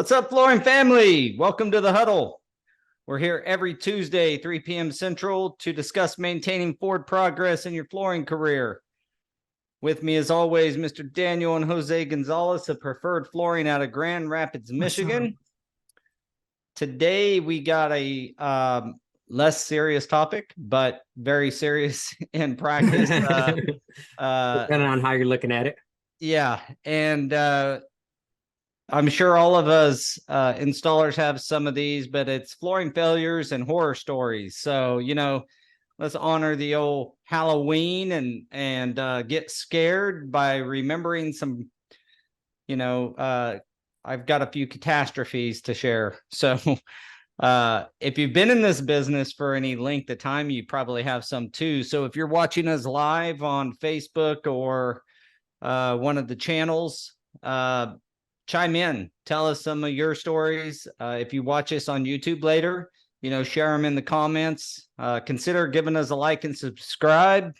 What's up, flooring family? Welcome to the huddle. We're here every Tuesday, 3 p.m. Central, to discuss maintaining forward progress in your flooring career. With me, as always, Mr. Daniel and Jose Gonzalez of Preferred Flooring out of Grand Rapids, Michigan. Today, we got a less serious topic, but very serious in practice. Depending on how you're looking at it. Yeah, and I'm sure all of us installers have some of these, but it's flooring failures and horror stories. So, let's honor the old Halloween and get scared by remembering some, I've got a few catastrophes to share. So if you've been in this business for any length of time, you probably have some too. So if you're watching us live on Facebook or one of the channels, chime in, tell us some of your stories. If you watch us on YouTube later, share them in the comments. Consider giving us a like and subscribe.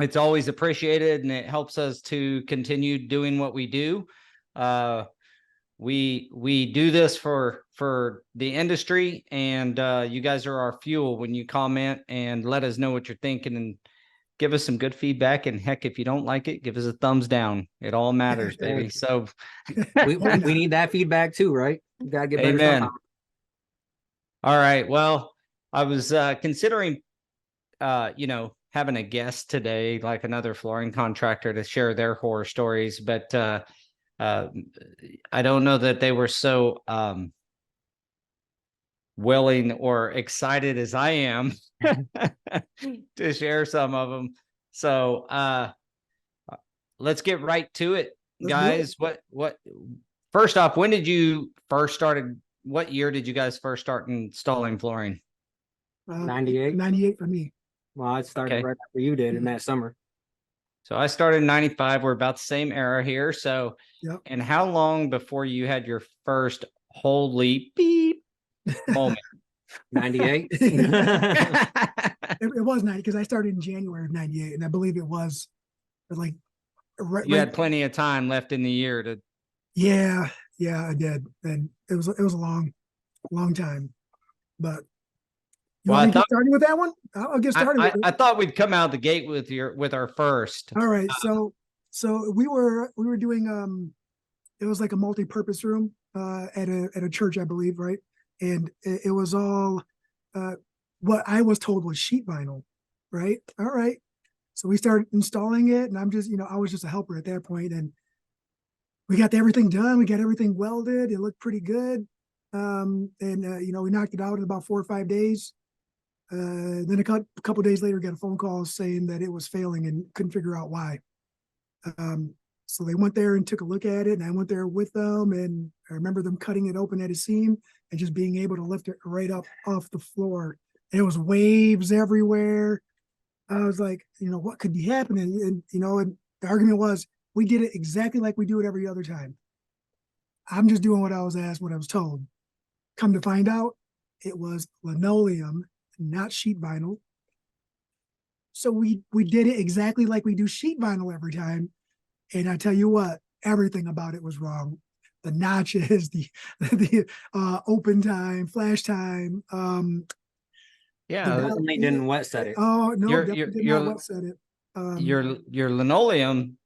It's always appreciated, and it helps us to continue doing what we do. We do this for the industry, and you guys are our fuel when you comment and let us know what you're thinking and give us some good feedback. And heck, if you don't like it, give us a thumbs down. It all matters, baby. So we need that feedback too, right? You gotta get better. Amen. All right. Well, I was considering, having a guest today, like another flooring contractor, to share their horror stories, but I don't know that they were so willing or excited as I am to share some of them. So let's get right to it, guys. What first off, when did you first started? What year did you guys first start installing flooring? 98. 98 for me. Well, I started right after you did in that summer. So I started in 95. We're about the same era here. So, yep. And how long before you had your first holy beep moment? 98. It was 90 because I started in January of 98, and I believe it was like you had plenty of time left in the year to. Yeah, I did, and it was a long time. But you want to get started with that one? I'll get started. I thought we'd come out the gate with our first. All right, so we were doing it was like a multi-purpose room at a church, I believe, right? And it was all what I was told was sheet vinyl, right? All right. So we started installing it, and I'm just, I was just a helper at that point, and we got everything done. We got everything welded. It looked pretty good. And we knocked it out in about 4 or 5 days. Then a couple of days later, got a phone call saying that it was failing and couldn't figure out why. So they went there and took a look at it, and I went there with them, and I remember them cutting it open at a seam and just being able to lift it right up off the floor. And it was waves everywhere. I was like, what could be happening? And the argument was, we did it exactly like we do it every other time. I'm just doing what I was asked, what I was told. Come to find out, it was linoleum, not sheet vinyl. So we did it exactly like we do sheet vinyl every time. And I tell you what, everything about it was wrong. The notches, the open time, flash time. Definitely didn't wet set it. Oh no, did not wet set it. Your linoleum.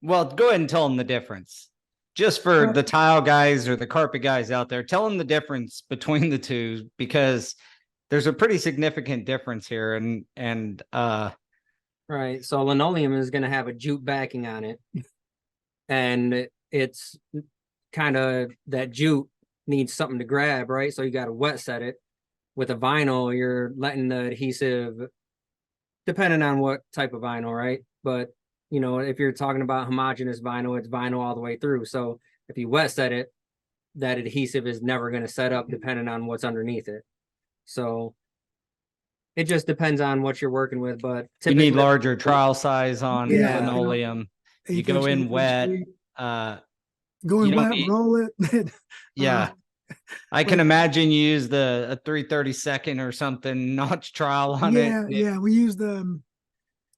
Well, go ahead and tell them the difference. Just for the tile guys or the carpet guys out there, tell them the difference between the two, because there's a pretty significant difference here. And right. So linoleum is going to have a jute backing on it, and it's kind of that jute needs something to grab, right? So you got to wet set it. With a vinyl, you're letting the adhesive, depending on what type of vinyl, right? But if you're talking about homogeneous vinyl, it's vinyl all the way through. So if you wet set it, that adhesive is never going to set up depending on what's underneath it. So it just depends on what you're working with, but you need larger trowel size on linoleum. You go in wet. Roll it. Yeah. I can imagine you use a 3/32 or something notch trowel on it. Yeah, we used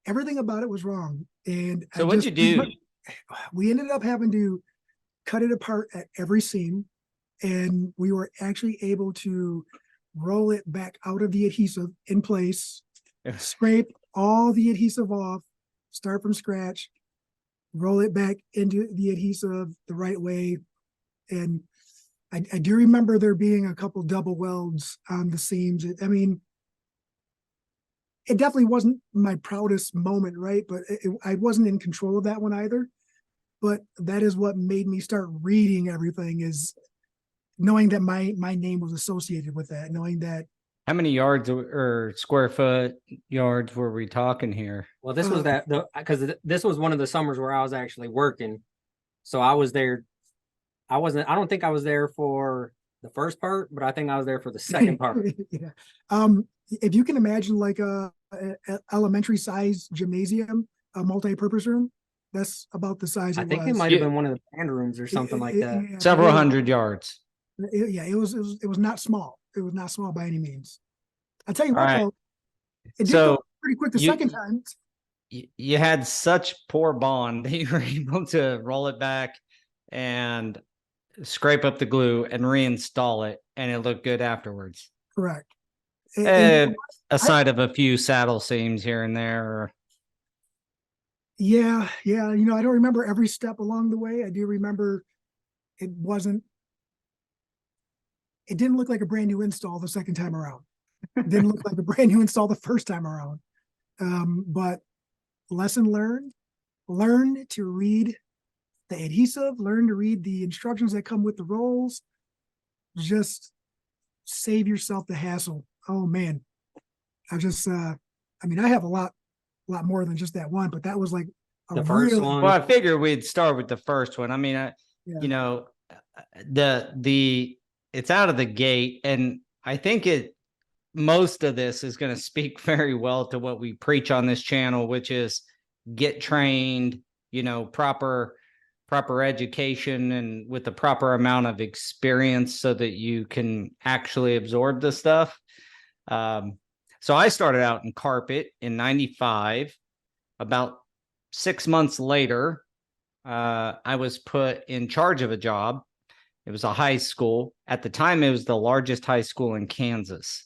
everything about it was wrong. And so what'd you do? We ended up having to cut it apart at every seam and we were actually able to roll it back out of the adhesive in place, scrape all the adhesive off, start from scratch, roll it back into the adhesive the right way. And I do remember there being a couple double welds on the seams. I mean, it definitely wasn't my proudest moment, right? But I wasn't in control of that one either. But that is what made me start reading everything, is knowing that my name was associated with that, knowing that. How many yards or square foot yards were we talking here? Well, this was because this was one of the summers where I was actually working. So I was there. I don't think I was there for the first part, but I think I was there for the second part. Yeah. If you can imagine like a elementary size gymnasium, a multi-purpose room, that's about the size I it think was. it might have been one of the band rooms or something like that. Yeah, Several hundred yards. Yeah, it was not small. It was not small by any means. I'll tell you All what, right. though, it did So go pretty quick the you- second time. You had such poor bond that you were able to roll it back and scrape up the glue and reinstall it, and it looked good afterwards. Correct. And Aside of a few saddle seams here and there. yeah, you know, I don't remember every step along the way. I do remember it didn't look like a brand new install the second time around. It didn't look like a brand new install the first time around. But lesson learned, learn to read the adhesive, learn to read the instructions that come with the rolls. Just save yourself the hassle. Oh man. I mean, I have a lot more than just that one, but that was like The first one. Well, I figured we'd start with the first one. I mean, Yeah. you know, it's out of the gate, and I think most of this is going to speak very well to what we preach on this channel, which is get trained, you know, proper education and with the proper amount of experience so that you can actually absorb the stuff. So I started out in carpet in 95. About 6 months later, I was put in charge of a job. It was a high school. At the time, it was the largest high school in Kansas.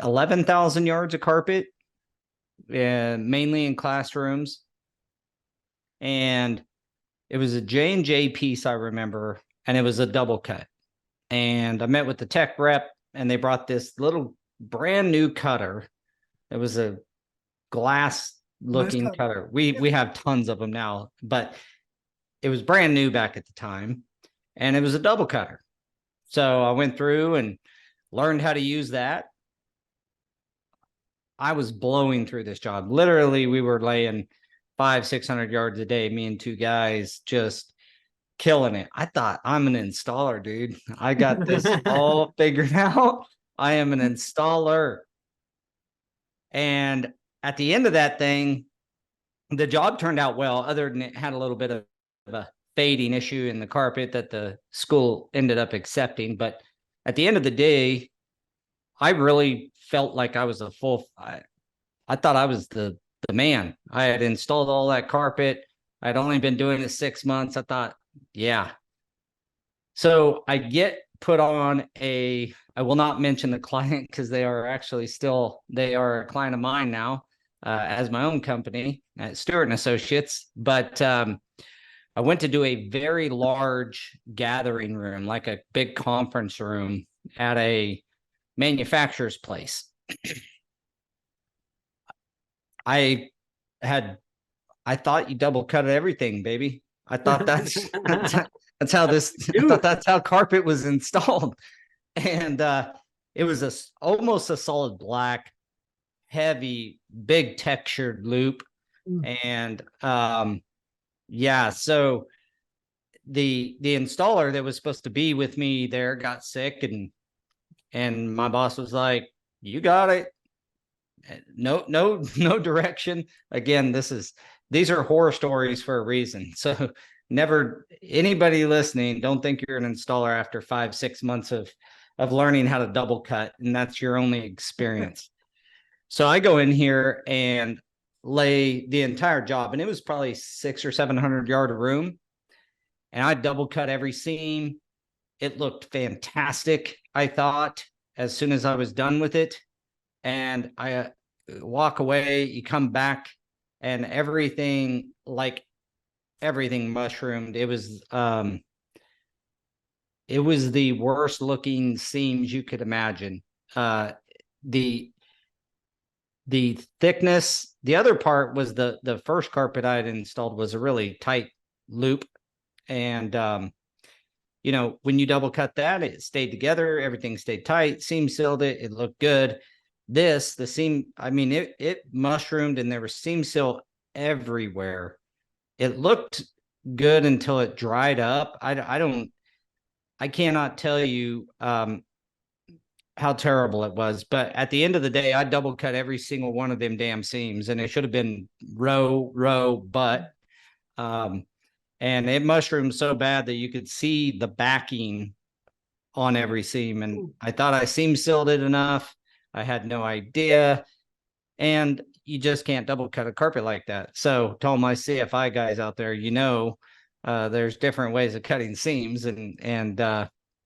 11,000 yards of carpet, mainly in classrooms. And it was a J&J piece, I remember, and it was a double cut. And I met with the tech rep, and they brought this little brand new cutter. It was a glass looking cutter. We have tons of them now, but it was brand new back at the time, and it was a double cutter. So I went through and learned how to use that. I was blowing through this job. Literally, we were laying 500-600 yards a day, me and two guys, just killing it. I thought, I'm an installer, dude. I got this all figured out. I am an installer. And at the end of that thing, the job turned out well, other than it had a little bit of a fading issue in the carpet that the school ended up accepting. But at the end of the day, I really felt like I was I thought I was the man. I had installed all that carpet. I'd only been doing it 6 months. I thought, yeah. So I get put on I will not mention the client because they are a client of mine now, as my own company at Stewart and Associates. But I went to do a very large gathering room, like a big conference room at a manufacturer's place. I thought you double cut everything, baby. I thought that's how carpet was installed. And it was almost a solid black, heavy, big textured loop. And yeah, so the installer that was supposed to be with me there got sick, and my boss was like, you got it. No direction. Again, these are horror stories for a reason. So never, anybody listening, don't think you're an installer after 5-6 months of learning how to double cut, and that's your only experience. So I go in here and lay the entire job, and it was probably 600 or 700 yard room. and I double cut every seam. It looked fantastic, I thought, as soon as I was done with it. And I walk away, you come back, and everything mushroomed. It was the worst looking seams you could imagine. The thickness, the other part was the first carpet I had installed was a really tight loop. And when you double cut that, it stayed together, everything stayed tight, seam sealed it looked good. The seam, I mean, it mushroomed and there was seam seal everywhere. It looked good until it dried up. I cannot tell you how terrible it was, but at the end of the day, I double cut every single one of them damn seams, and it should have been row, butt. And it mushroomed so bad that you could see the backing on every seam. And I thought I seam sealed it enough. I had no idea. And you just can't double cut a carpet like that. So to all my CFI guys out there, there's different ways of cutting seams, and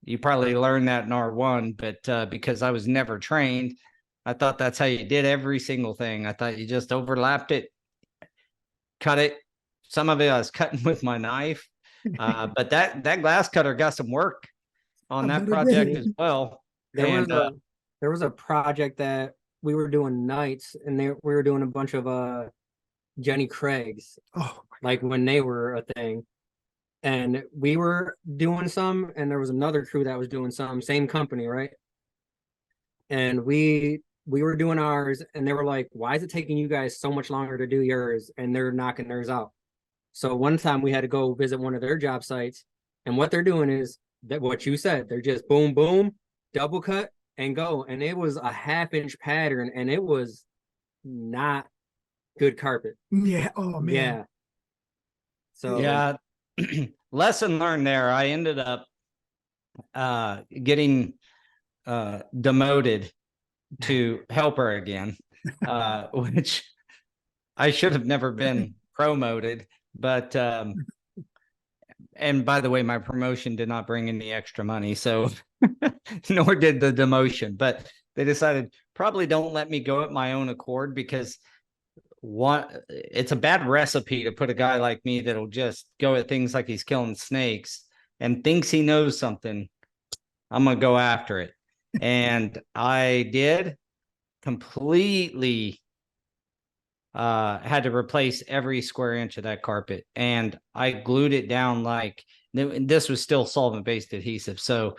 you probably learned that in R1, but because I was never trained, I thought that's how you did every single thing. I thought you just overlapped it, cut it. Some of it I was cutting with my knife, but that glass cutter got some work on that project as well. There was a project that we were doing nights, and we were doing a bunch of Jenny Craig's, like when they were a thing. And we were doing some, and there was another crew that was doing some, same company, right? And we were doing ours, and they were like, why is it taking you guys so much longer to do yours? And they're knocking theirs out. So one time we had to go visit one of their job sites, and what they're doing is that what you said, they're just boom, boom, double cut and go. And it was a 1/2-inch pattern, and it was not good carpet. Yeah. Oh man. Yeah. So yeah. Lesson learned there. I ended up getting demoted to helper again, which I should have never been promoted. But and by the way, my promotion did not bring any extra money, so nor did the demotion. But they decided probably don't let me go at my own accord, because it's a bad recipe to put a guy like me that'll just go at things like he's killing snakes and thinks he knows something. I'm gonna go after it. And I did completely had to replace every square inch of that carpet, and I glued it down like this was still solvent based adhesive. So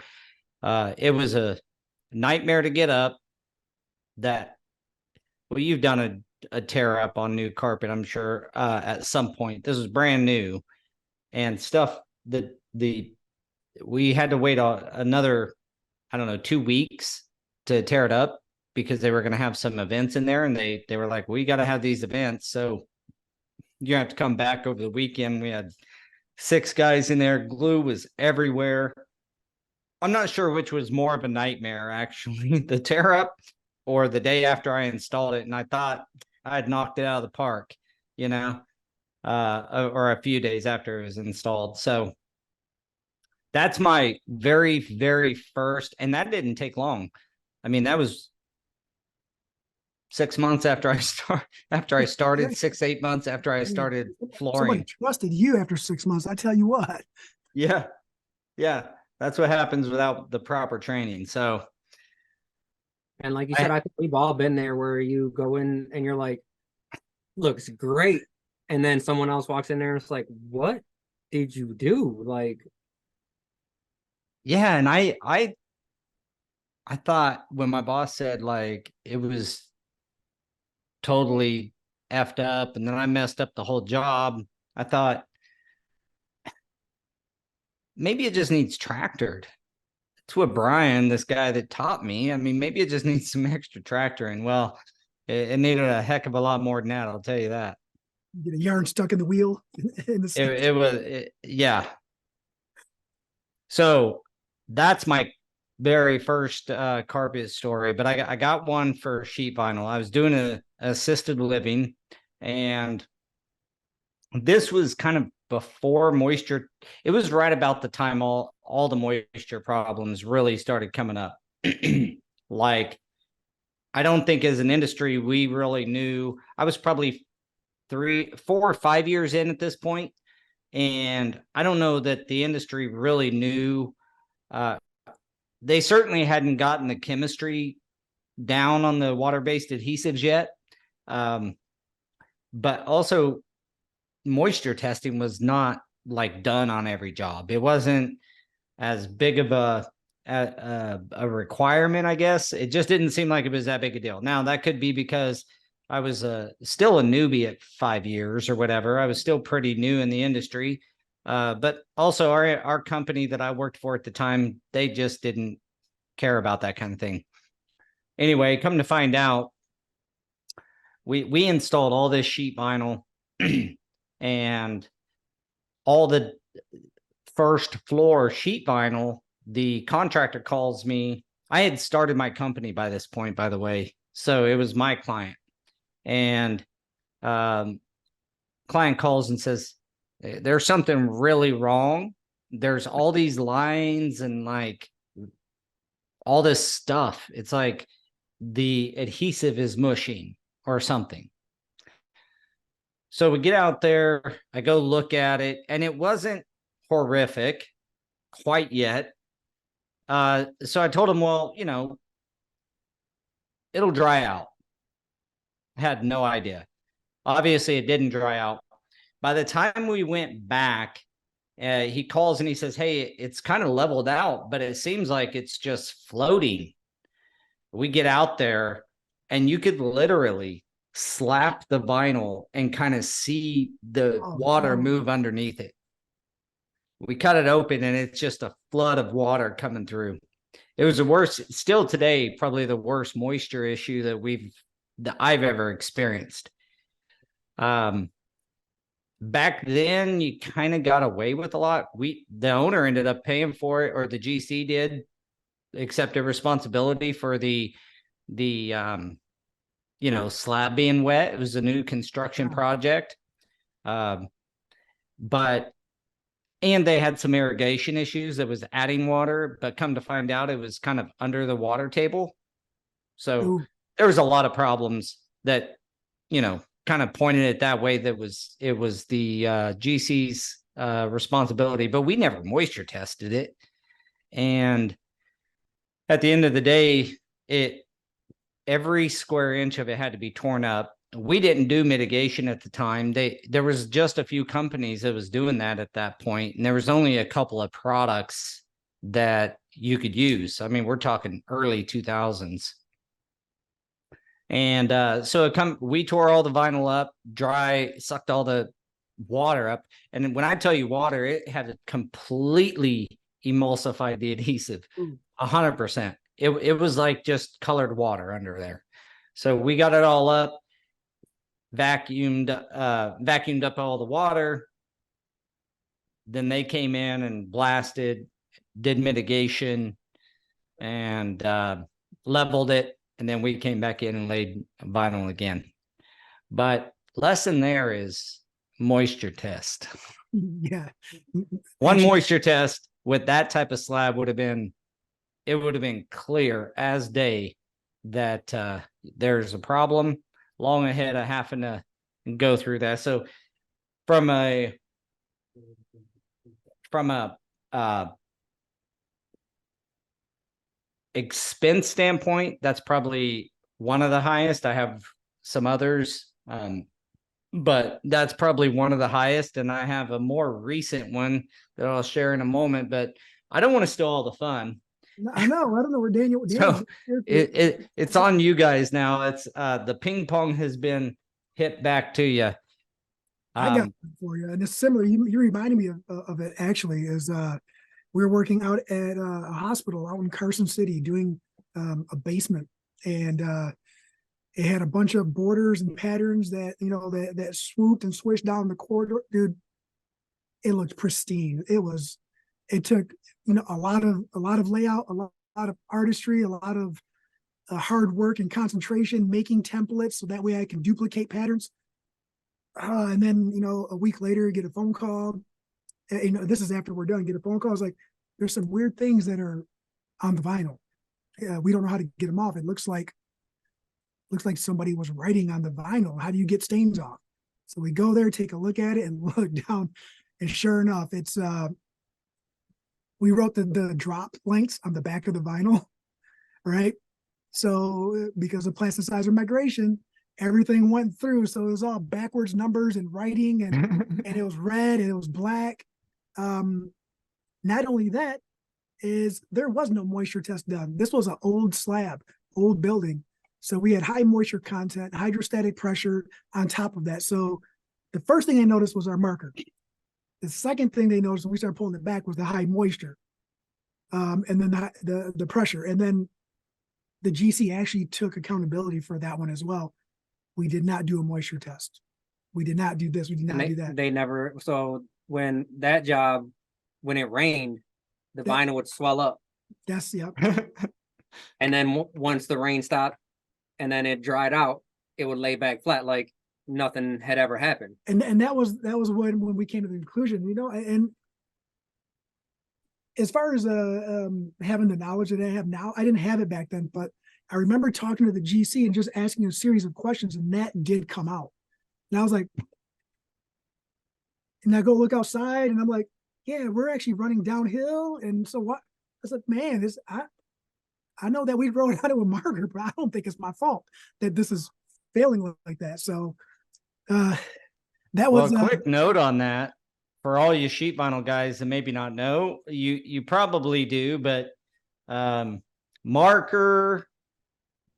it was a nightmare to get up. You've done a tear up on new carpet, I'm sure, at some point. This was brand new and stuff that we had to wait another, 2 weeks to tear it up, because they were going to have some events in there, and they were like, we got to have these events, so you have to come back over the weekend. We had 6 guys in there. Glue was everywhere. I'm not sure which was more of a nightmare, actually, the tear up or the day after I installed it, and I thought I had knocked it out of the park, or a few days after it was installed. So that's my very, very first, and that didn't take long. I mean, that was 6 months after I started, 6-8 months after I started flooring. Somebody trusted you after 6 months. I tell you what. Yeah. That's what happens without the proper training. So. And like you said, I think we've all been there where you go in and you're like, looks great. And then someone else walks in there and it's like, what did you do? Like, yeah. And I thought when my boss said like it was totally effed up and then I messed up the whole job, I thought maybe it just needs tractored. That's what Brian, this guy that taught me, I mean, maybe it just needs some extra tractoring. Well, it needed a heck of a lot more than that, I'll tell you that. Get a yarn stuck in the wheel. Yeah. So that's my very first carpet story, but I got one for sheet vinyl. I was doing an assisted living, and this was kind of before moisture. It was right about the time all the moisture problems really started coming up. Like, I don't think as an industry we really knew. I was probably 3, 4, or 5 years in at this point, and I don't know that the industry really knew. They certainly hadn't gotten the chemistry down on the water-based adhesives yet. But also moisture testing was not like done on every job. It wasn't as big of a requirement, I guess. It just didn't seem like it was that big a deal. Now that could be because I was still a newbie at 5 years or whatever. I was still pretty new in the industry. But also our company that I worked for at the time, they just didn't care about that kind of thing. Anyway, come to find out, we installed all this sheet vinyl and all the first floor sheet vinyl. The contractor calls me. I had started my company by this point, by the way, so it was my client. And client calls and says, there's something really wrong. There's all these lines and like all this stuff. It's like the adhesive is mushing or something. So we get out there, I go look at it, and it wasn't horrific quite yet. So I told him, well, it'll dry out. I had no idea. Obviously, it didn't dry out. By the time we went back, he calls and he says, hey, it's kind of leveled out, but it seems like it's just floating. We get out there, and you could literally slap the vinyl and kind of see the water move underneath it. We cut it open, and it's just a flood of water coming through. It was the worst, still today, probably the worst moisture issue that I've ever experienced. Back then, you kind of got away with a lot. The owner ended up paying for it, or the GC did, accepted responsibility for the slab being wet. It was a new construction project. And they had some irrigation issues that was adding water, but come to find out it was kind of under the water table. So there was a lot of problems that, kind of pointed it that way. It was the GC's responsibility, but we never moisture tested it. And at the end of the day, every square inch of it had to be torn up. We didn't do mitigation at the time. There was just a few companies that was doing that at that point, and there was only a couple of products that you could use. I mean, we're talking early 2000s. And so we tore all the vinyl up, dry, sucked all the water up. And when I tell you water, it had completely emulsified the adhesive, 100%. It was like just colored water under there. So we got it all up, vacuumed up all the water. Then they came in and blasted, did mitigation, and leveled it. And then we came back in and laid vinyl again. But lesson there is moisture test. Yeah. One moisture test with that type of slab would have been clear as day that there's a problem long ahead of having to go through that. So from a expense standpoint, that's probably one of the highest. I have some others, but that's probably one of the highest. And I have a more recent one that I'll share in a moment, but I don't want to steal all the fun. I don't know where Daniel. So it's on you guys now. It's the ping pong has been hit back to you. I got it for you, and it's similar. You reminded me of it actually. Is we were working out at a hospital out in Carson City doing a basement, and it had a bunch of borders and patterns that that swooped and swished down the corridor. Dude, it looked pristine. It took a lot of layout, a lot of artistry, a lot of hard work and concentration, making templates so that way I can duplicate patterns. And then, a week later, get a phone call. This is after we're done. Get a phone call. It's like, there's some weird things that are on the vinyl. We don't know how to get them off. It looks like somebody was writing on the vinyl. How do you get stains off? So we go there, take a look at it, and look down, and sure enough, it's we wrote the drop lengths on the back of the vinyl, right? So because of plasticizer migration, everything went through. So it was all backwards numbers and writing, and it was red and it was black. Not only that, is there was no moisture test done. This was an old slab, old building. So we had high moisture content, hydrostatic pressure on top of that. So the first thing they noticed was our marker. The second thing they noticed when we started pulling it back was the high moisture, and then the pressure. And then the GC actually took accountability for that one as well. We did not do a moisture test. We did not do this. We did not do that. They never. So when that job, when it rained, the vinyl would swell up. Yes, yep. And then once the rain stopped and then it dried out, it would lay back flat like nothing had ever happened. And that was when we came to the conclusion, and as far as having the knowledge that I have now, I didn't have it back then, but I remember talking to the GC and just asking a series of questions, and that did come out. And I was like, and I go look outside, and I'm like, yeah, we're actually running downhill. And so what? I said, man, I know that we wrote out a marker, but I don't think it's my fault that this is failing like that. So that was a quick note on that for all you sheet vinyl guys that maybe not know. You probably do, but marker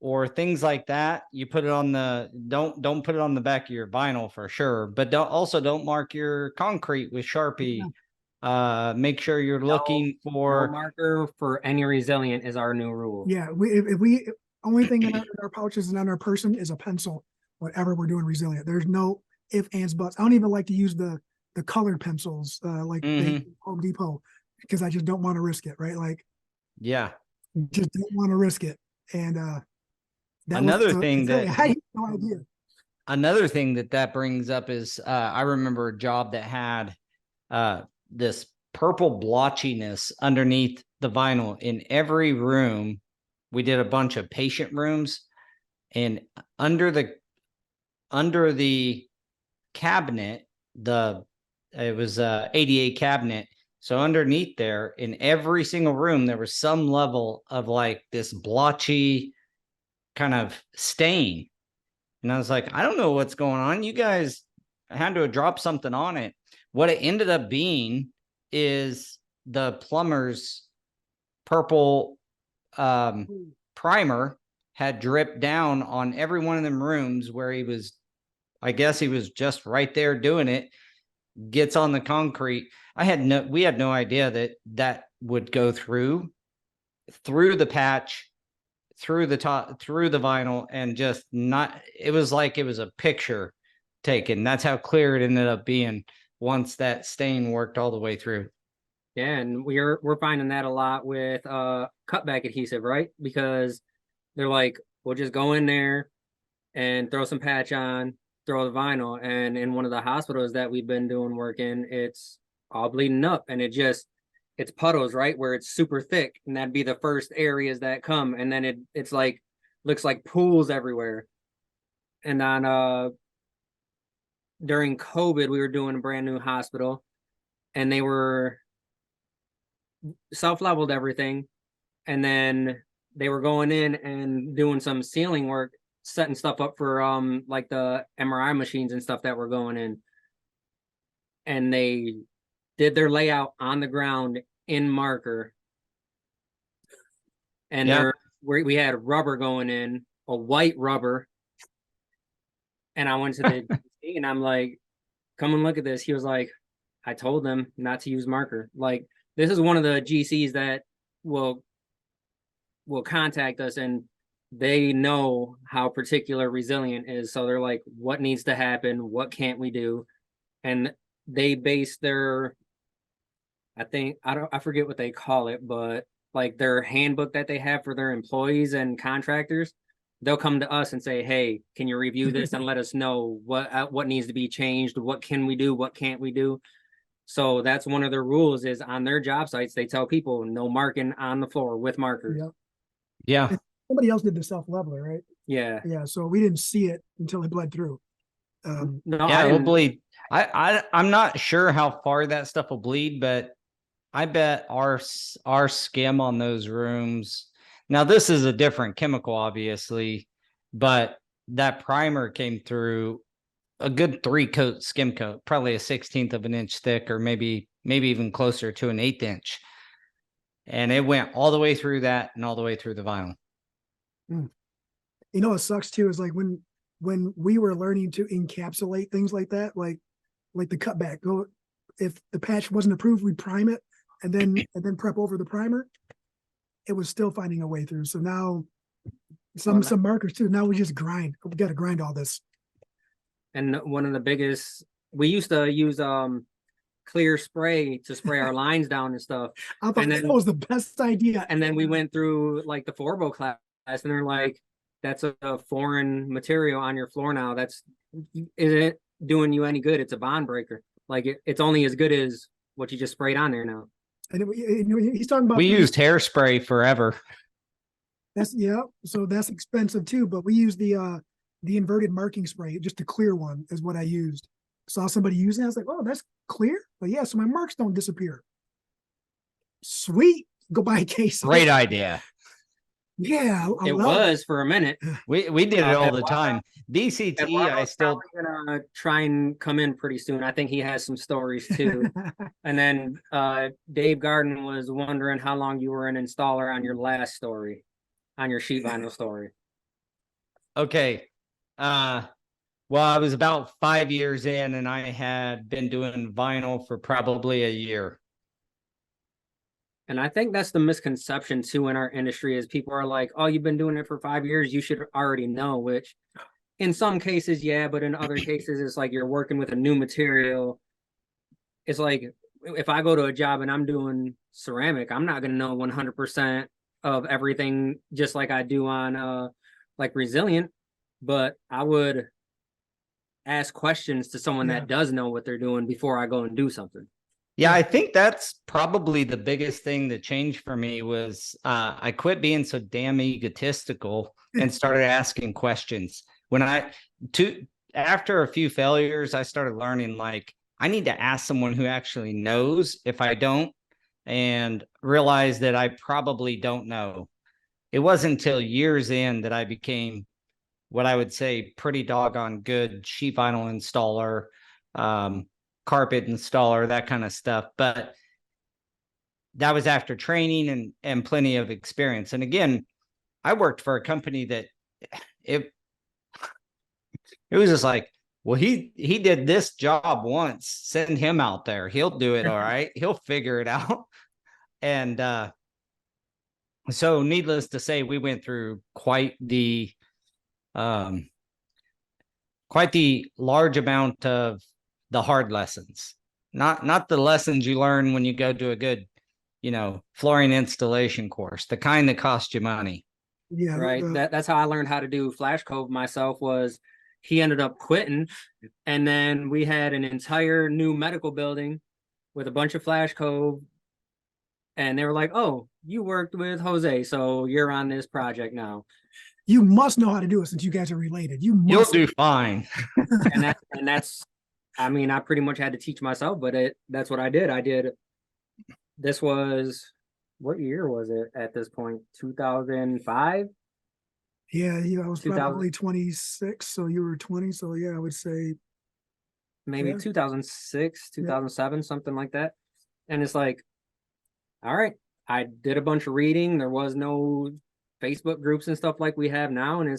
or things like that, you put it on the don't put it on the back of your vinyl for sure, but don't mark your concrete with Sharpie. Yeah. Make sure you're looking for marker for any resilient is our new rule. Yeah, if we only thing in our pouches and on our person is a pencil. Whatever we're doing resilient, there's no if, ands, buts. I don't even like to use the colored pencils like Home Depot, because I just don't want to risk it. Right? Like, yeah, just don't want to risk it. And another thing that I had no idea. Another thing that brings up is I remember a job that had this purple blotchiness underneath the vinyl in every room. We did a bunch of patient rooms, and under the cabinet, it was a ADA cabinet. So underneath there, in every single room, there was some level of like this blotchy kind of stain. And I was like, I don't know what's going on. You guys had to drop something on it. What it ended up being is the plumber's purple primer had dripped down on every one of them rooms where I guess he was just right there doing it, gets on the concrete. We had no idea that would go through the patch, through the top, through the vinyl, and just not, it was like it was a picture taken. That's how clear it ended up being once that stain worked all the way through. Yeah, and we're finding that a lot with cutback adhesive, right? Because they're like, we'll just go in there and throw some patch on, throw the vinyl, and in one of the hospitals that we've been doing work in, it's all bleeding up, and it's puddles, right, where it's super thick, and that'd be the first areas that come, and then it's like looks like pools everywhere. And on during COVID, we were doing a brand new hospital, and they were self-leveled everything, and then they were going in and doing some ceiling work, setting stuff up for like the MRI machines and stuff that were going in, and they did their layout on the ground in marker, and we had rubber going in, a white rubber, and I went to the GC and I'm like, come and look at this. He was like, I told them not to use marker. Like, this is one of the GCs that will contact us, and they know how particular resilient is. So they're like, what needs to happen? What can't we do? And they base their, I forget what they call it, but like their handbook that they have for their employees and contractors, they'll come to us and say, hey, can you review this and let us know what needs to be changed? What can we do? What can't we do? So that's one of their rules is on their job sites, they tell people no marking on the floor with markers. Yeah. Yeah. Somebody else did the self leveler, right? Yeah. Yeah. So we didn't see it until it bled through. No, Yeah, I it will didn't. bleed. I'm not sure how far that stuff will bleed, but I bet our skim on those rooms. Now this is a different chemical, obviously, but that primer came through a good 3-coat skim coat, probably a 1/16 of an inch thick, or maybe even closer to an 1/8 inch. And it went all the way through that and all the way through the vinyl. You know, what sucks too is like when we were learning to encapsulate things like that, like the cutback. Go if the patch wasn't approved, we prime it and then prep over the primer. It was still finding a way through. So now some markers too. Now we just grind. We got to grind all this. And one of the biggest, we used to use clear spray to spray our lines down and stuff. I thought that was the best idea. And then we went through like the Forbo class, and they're like, "That's a foreign material on your floor now. Isn't doing you any good. It's a bond breaker. Like it's only as good as what you just sprayed on there now." And he's talking about we used hairspray forever. So that's expensive too. But we use the inverted marking spray, just a clear one is what I used. Saw somebody using it. I was like, oh, that's clear. But yeah, so my marks don't disappear. Sweet. Go buy a case. Great idea. Yeah. It was for a minute. We did it all the time. BCT, I still gonna try and come in pretty soon. I think he has some stories too. And then Dave Garden was wondering how long you were an installer on your last story, on your sheet vinyl story. Okay. Well, I was about 5 years in, and I had been doing vinyl for probably a year. And I think that's the misconception too in our industry is people are like, oh, you've been doing it for 5 years, you should already know, which in some cases, yeah, but in other cases, it's like you're working with a new material. It's like if I go to a job and I'm doing ceramic, I'm not going to know 100% of everything just like I do on like Resilient, but I would ask questions to someone that does know what they're doing before I go and do something. Yeah, I think that's probably the biggest thing that changed for me was I quit being so damn egotistical and started asking questions. After a few failures, I started learning like I need to ask someone who actually knows if I don't, and realize that I probably don't know. It wasn't until years in that I became what I would say pretty doggone good sheet vinyl installer, carpet installer, that kind of stuff. But that was after training and plenty of experience. And again, I worked for a company that it was just like, well, he did this job once, send him out there. He'll do it. All right. He'll figure it out. And so needless to say, we went through quite the large amount of the hard lessons, not the lessons you learn when you go to a good, flooring installation course, the kind that cost you money. Yeah. Right. That's how I learned how to do Flash Cove myself. Was he ended up quitting, and then we had an entire new medical building with a bunch of Flash Cove, and they were like, oh, you worked with Jose, so you're on this project now. You must know how to do it since you guys are related. You'll do fine. and that's I mean, I pretty much had to teach myself, but that's what I did. This was, what year was it at this point? 2005? Yeah, I was probably 26, so you were 20. So yeah, I would say maybe 2006, 2007, something like that. And it's like, all right, I did a bunch of reading. There was no Facebook groups and stuff like we have now. And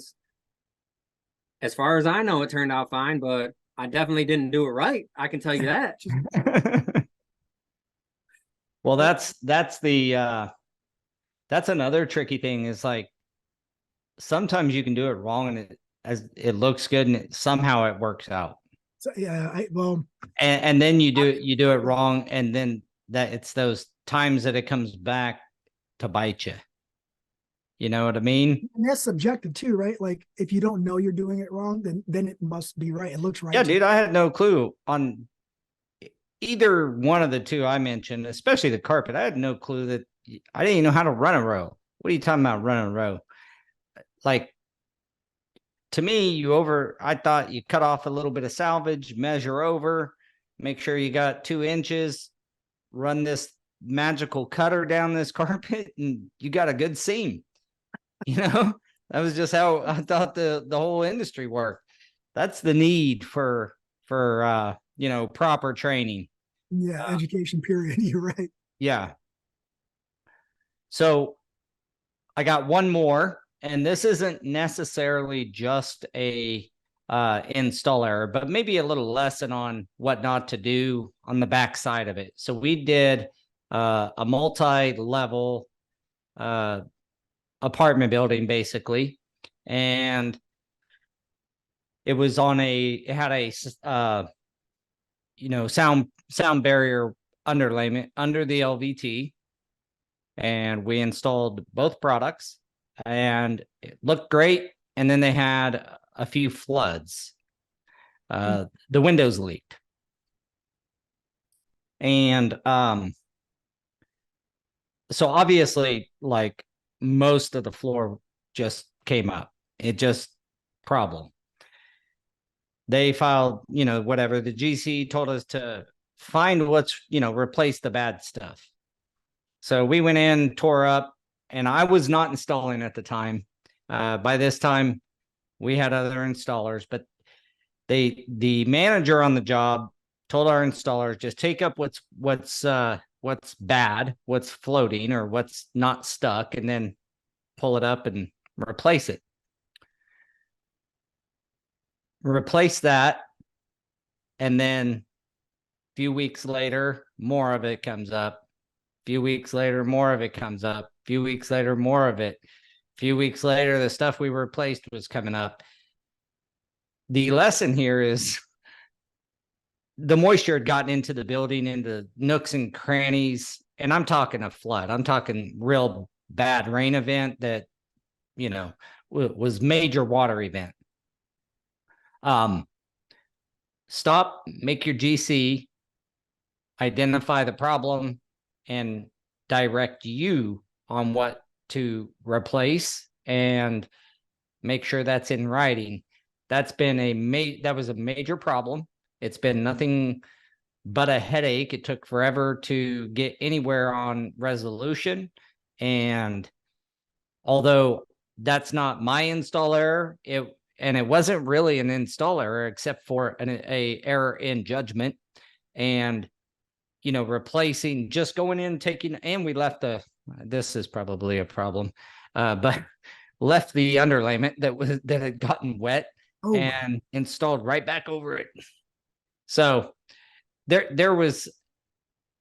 as far as I know, it turned out fine, but I definitely didn't do it right. I can tell you that. Well, that's another tricky thing is like, sometimes you can do it wrong and it looks good and somehow it works out. So, yeah, and then you do it wrong, and then that it's those times that it comes back to bite you. You know what I mean? And that's subjective too, right? Like if you don't know you're doing it wrong, then it must be right. It looks right Yeah, to you. dude, I had no clue on either one of the two I mentioned, especially the carpet. I had no clue that I didn't even know how to run a row. What are you talking about running a row? Like, to me, I thought you cut off a little bit of salvage, measure over, make sure you got 2 inches, run this magical cutter down this carpet, and you got a good seam. You know, that was just how I thought the whole industry worked. That's the need for proper training. Yeah, education period. You're right. Yeah. So I got one more, and this isn't necessarily just a install error, but maybe a little lesson on what not to do on the back side of it. So we did a multi-level apartment building, basically, and it was it had a sound barrier underlayment under the LVT, and we installed both products, and it looked great. And then they had a few floods. The windows leaked, and so obviously, like, most of the floor just came up. It just problem. They filed, whatever. The GC told us to find replace the bad stuff. So we went in, tore up, and I was not installing at the time. By this time, we had other installers, but the manager on the job told our installers, just take up what's bad, what's floating, or what's not stuck, and then pull it up and replace it. Replace that, and then a few weeks later, more of it comes up. A few weeks later, more of it comes up. A few weeks later, more of it. A few weeks later, the stuff we replaced was coming up. The lesson here is the moisture had gotten into the building, into nooks and crannies, and I'm talking a flood. I'm talking real bad rain event that, was major water event. Stop, make your GC, identify the problem, and direct you on what to replace, and make sure that's in writing. That's been that was a major problem. It's been nothing but a headache. It took forever to get anywhere on resolution. And although that's not my install error, it wasn't really an install error, except for a error in judgment. And replacing, just going in, taking, and we left this is probably a problem, but left the underlayment that had gotten wet and installed right back over it. So there was,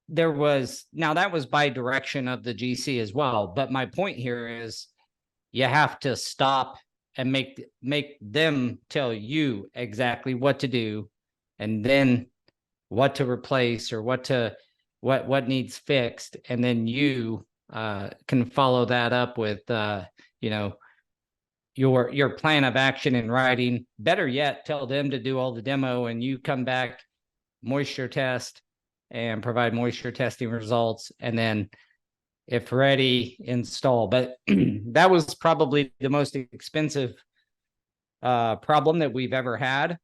now that was by direction of the GC as well. But my point here is you have to stop and make them tell you exactly what to do, and then what to replace, or what needs fixed. And then you can follow that up with, your plan of action in writing. Better yet, tell them to do all the demo, and you come back, moisture test, and provide moisture testing results, and then, if ready, install. But that was probably the most expensive problem that we've ever had.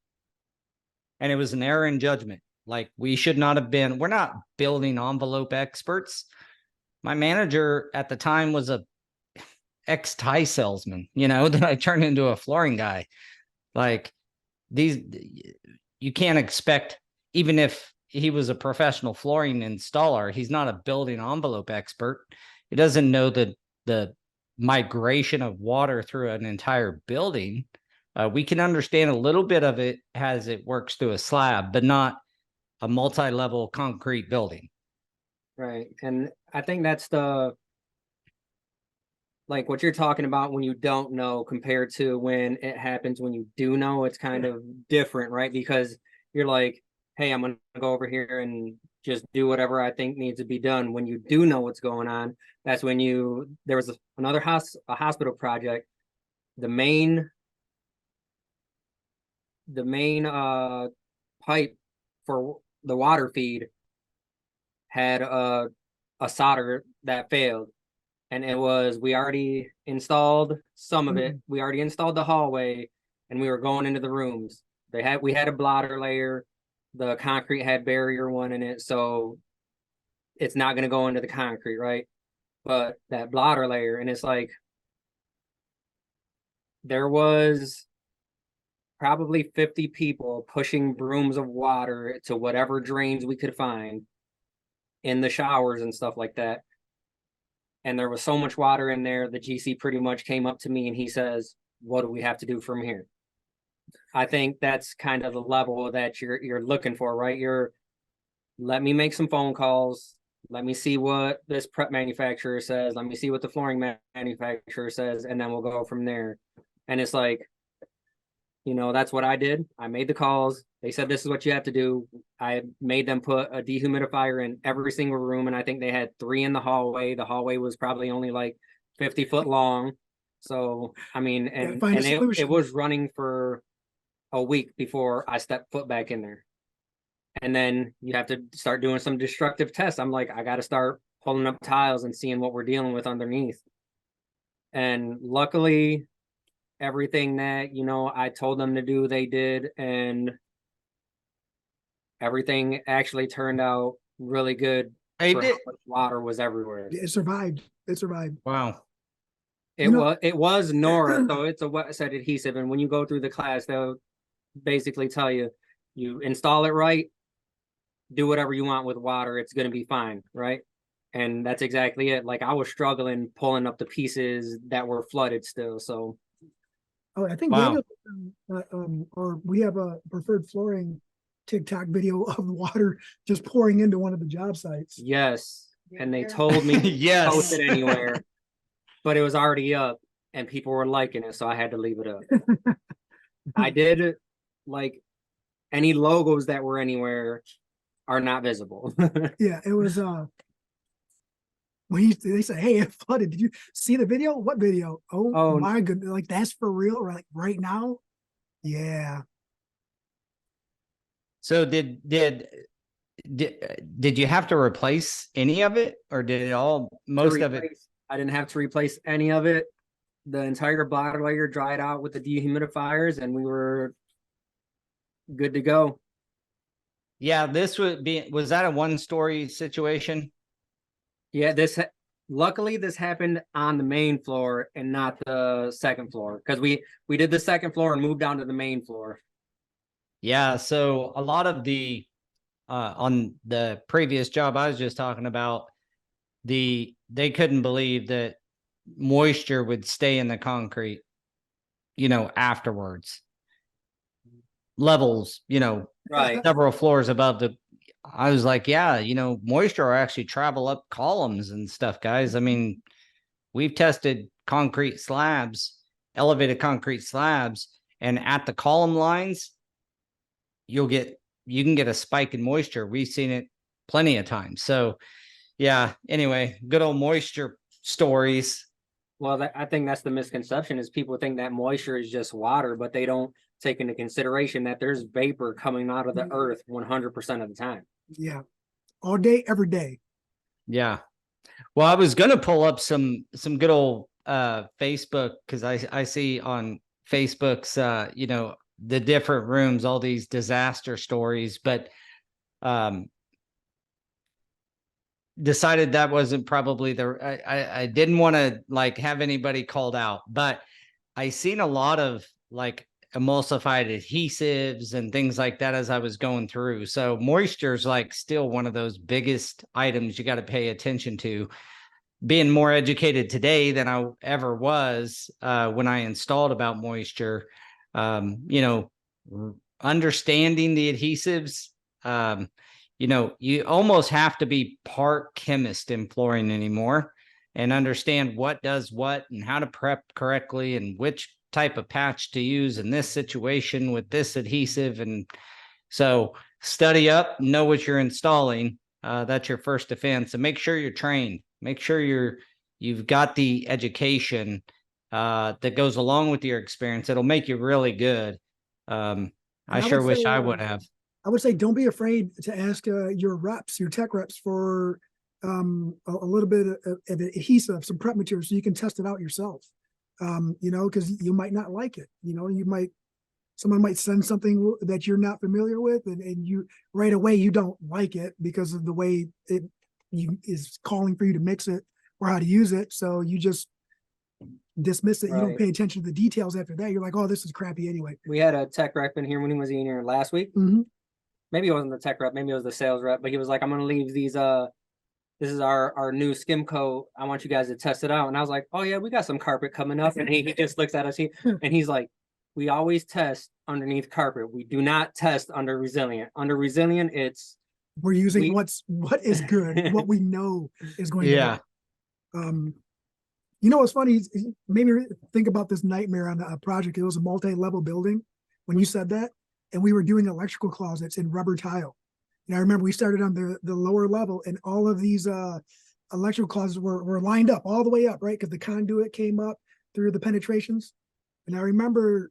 And it was an error in judgment. Like, we should not have been, we're not building envelope experts. My manager at the time was a ex-tie salesman, that I turned into a flooring guy. Like, you can't expect, even if he was a professional flooring installer, he's not a building envelope expert. He doesn't know the migration of water through an entire building. We can understand a little bit of it as it works through a slab, but not a multi-level concrete building. Right. And I think that's like what you're talking about, when you don't know compared to when it happens when you do know. It's kind of different, right? Because you're like, hey, I'm gonna go over here and just do whatever I think needs to be done. When you do know what's going on, that's when there was another hospital project. The main pipe for the water feed had a solder that failed, and we already installed some of it. We already installed the hallway, and we were going into the rooms. We had a blotter layer. The concrete had barrier one in it, so it's not going to go into the concrete, right? But that blotter layer, and it's like there was probably 50 people pushing brooms of water to whatever drains we could find in the showers and stuff like that. And there was so much water in there, the GC pretty much came up to me and he says, what do we have to do from here? I think that's kind of the level that you're looking for, right? Let me make some phone calls. Let me see what this prep manufacturer says. Let me see what the flooring manufacturer says, and then we'll go from there. And it's like, that's what I did. I made the calls. They said, this is what you have to do. I made them put a dehumidifier in every single room, and I think they had 3 in the hallway. The hallway was probably only like 50 foot long. So, I mean, and it was running for a week before I stepped foot back in there. And then you have to start doing some destructive tests. I'm like, I got to start pulling up tiles and seeing what we're dealing with underneath. And luckily, everything that, I told them to do, they did. And everything actually turned out really good. Hey, did. How much water was everywhere. It survived. Wow. It was Nora, so it's a wet set adhesive. And when you go through the class, they'll basically tell you, you install it right, do whatever you want with water, it's going to be fine, right? And that's exactly it. Like, I was struggling pulling up the pieces that were flooded still. So, I think wow. or we have a preferred flooring TikTok video of water just pouring into one of the job sites. Yes, and they told me yes, post it anywhere, but it was already up, and people were liking it, so I had to leave it up. I did, like, any logos that were anywhere are not visible. Yeah, it was when they said, hey, it flooded. Did you see the video? What video? Oh my goodness, like, that's for real, or like right now? Yeah. So did you have to replace any of it, or did it all, most of it? I didn't have to replace any of it. The entire blotter layer dried out with the dehumidifiers, and we were good to go. Yeah, was that a 1-story situation? Yeah, luckily this happened on the main floor and not the second floor, because we did the second floor and moved down to the main floor. Yeah, so a lot of the on the previous job I was just talking about, they couldn't believe that moisture would stay in the concrete, afterwards. Levels, right, several floors above I was like, yeah, moisture will actually travel up columns and stuff, guys. I mean, we've tested concrete slabs, elevated concrete slabs, and at the column lines, you can get a spike in moisture. We've seen it plenty of times. So yeah, anyway, good old moisture stories. Well, I think that's the misconception, is people think that moisture is just water, but they don't take into consideration that there's vapor coming out of the earth 100% of the time. Yeah. All day, every day. Yeah. Well, I was going to pull up some good old Facebook, because I see on Facebook's, the different rooms, all these disaster stories, but decided that wasn't probably I didn't want to like have anybody called out, but I seen a lot of like emulsified adhesives and things like that as I was going through. So moisture is like still one of those biggest items you got to pay attention to. Being more educated today than I ever was when I installed about moisture, understanding the adhesives, you almost have to be part chemist in flooring anymore and understand what does what and how to prep correctly and which type of patch to use in this situation with this adhesive. And So study up, know what you're installing. That's your first defense, and make sure you're trained. Make sure you've got the education that goes along with your experience. It'll make you really good. I I sure would wish say, I would have. I would say don't be afraid to ask your reps, your tech reps, for a little bit of adhesive, some prep material, so you can test it out yourself. Because you might not like it. Someone might send something that you're not familiar with, and you right away you don't like it because of the way it is calling for you to mix it or how to use it. So you just dismiss it. You don't Right. pay attention to the details after that. You're like, oh, this is crappy anyway. We had a tech rep in here when he was in here last week. Mhm. Maybe it wasn't the tech rep, maybe it was the sales rep, but he was like, I'm gonna leave these this is our new skim coat. I want you guys to test it out. And I was like, oh yeah, we got some carpet coming up. And he just looks at us and he's like, we always test underneath carpet. We do not test under resilient. Under resilient, it's We're using We- what is good, what we know is going to Yeah. work. What's funny is made me think about this nightmare on a project. It was a multi-level building when you said that, and we were doing electrical closets in rubber tile. And I remember we started on the lower level, and all of these electrical closets were lined up all the way up, right? Because the conduit came up through the penetrations. And I remember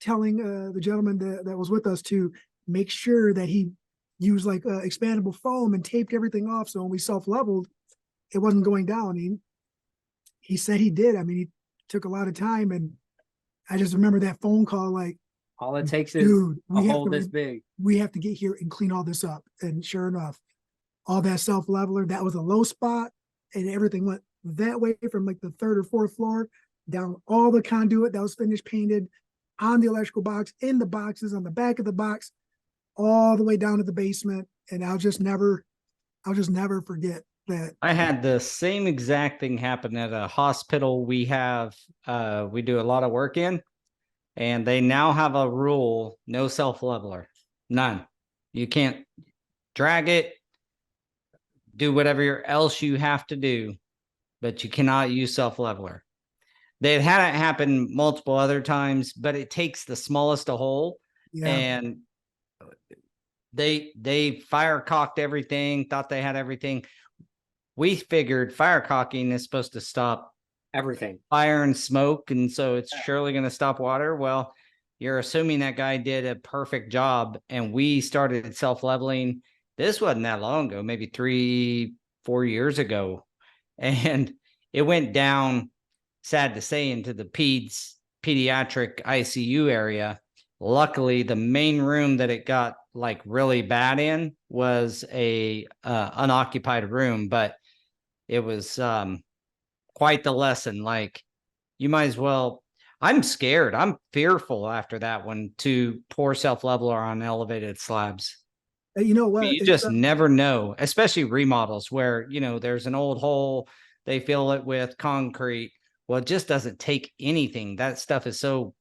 telling the gentleman that was with us to make sure that he used like expandable foam and taped everything off, so when we self-leveled, it wasn't going down. He said he did. I mean, he took a lot of time, and I just remember that phone call, like, all it takes is dude, a hole this big. we have to get here and clean all this up. And sure enough, all that self-leveler, that was a low spot, and everything went that way from like the third or fourth floor down all the conduit that was finished painted on the electrical box, in the boxes, on the back of the box, all the way down to the basement. And I'll just never forget that. I had the same exact thing happen at a hospital we do a lot of work in, and they now have a rule: no self-leveler, none. You can't drag it, do whatever else you have to do, but you cannot use self-leveler. They've had it happen multiple other times, but it takes the smallest a hole, Yeah. and they fire cocked everything, thought they had everything. We figured fire cocking is supposed to stop Everything. fire and smoke, and so it's surely going to stop water. Well, you're assuming that guy did a perfect job, and we started self-leveling. This wasn't that long ago, maybe 3-4 years ago, and it went down, sad to say, into the pediatric ICU area. Luckily, the main room that it got like really bad in was a unoccupied room, but it was quite the lesson. Like, you might as well. I'm scared. I'm fearful after that one to pour self-leveler on elevated slabs. You know what? You just never know, especially remodels where, there's an old hole, they fill it with concrete. Well, it just doesn't take anything. That stuff is so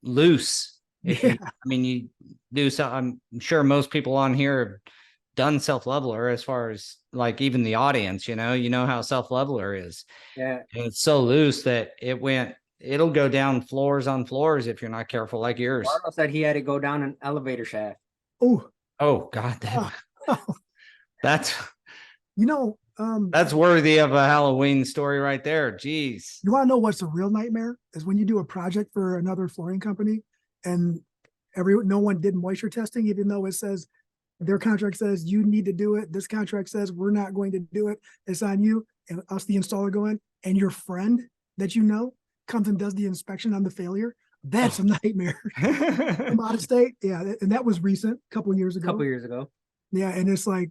loose. Yeah. You do so. I'm sure most people on here have done self-leveler, as far as like even the audience, you know how self-leveler is. Yeah. And it's so loose that it'll go down floors on floors if you're not careful, like yours. Marlo said he had to go down an elevator shaft. Oh, God, oh. that's That's worthy of a Halloween story right there. Jeez. You want to know what's a real nightmare? Is when you do a project for another flooring company and no one did moisture testing, even though it says their contract says you need to do it. This contract says we're not going to do it. It's on you. And us, the installer, go in, and your friend that comes and does the inspection on the failure. That's a nightmare. From out of state. Yeah. And that was recent, a couple of years ago. Yeah. And it's like,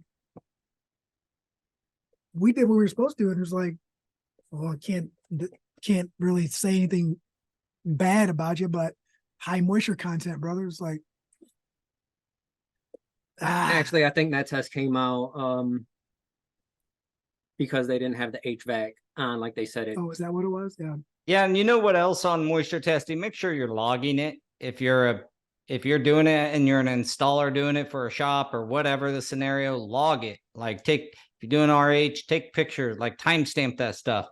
we did what we were supposed to do. And it was like, well, I can't really say anything bad about you, but high moisture content, brother. It's like, Actually, I think that test came out because they didn't have the HVAC on like they said it. Oh, is that what it was? Yeah. Yeah, and you know what else on moisture testing? Make sure you're logging it. If you're doing it and you're an installer doing it for a shop or whatever the scenario, log it. Like if you're doing RH, take pictures, like timestamp that stuff.